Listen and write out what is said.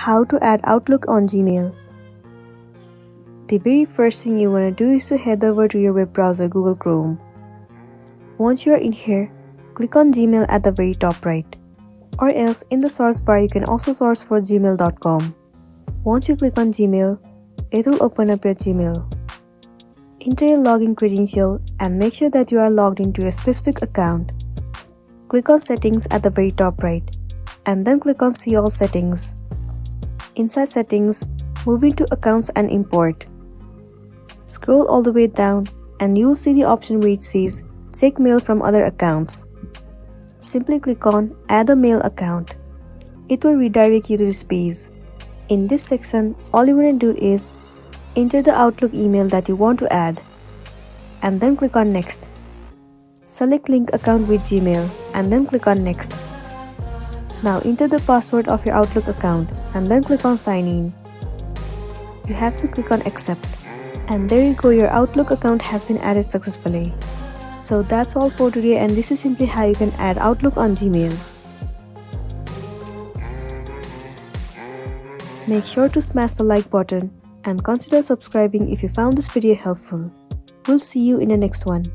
How to add Outlook on Gmail. The very first thing you want to do is to head over to your web browser Google Chrome. Once you are in here, click on Gmail at the very top right. Or else in the search bar you can also search for gmail.com. Once you click on Gmail, it will open up your Gmail. Enter your login credential and make sure that you are logged into a specific account. Click on Settings at the very top right and then click on See All Settings. Inside Settings, move into Accounts and Import. Scroll all the way down and you will see the option where it says Check Mail from Other Accounts. Simply click on Add a Mail Account. It will redirect you to this page. In this section, all you want to do is enter the Outlook email that you want to add and then click on Next. Select Link Account with Gmail and then click on Next. Now enter the password of your Outlook account and then click on Sign In. You have to click on Accept. And there you go, your Outlook account has been added successfully. So that's all for today, and this is simply how you can add Outlook on Gmail. Make sure to smash the like button and consider subscribing if you found this video helpful. We'll see you in the next one.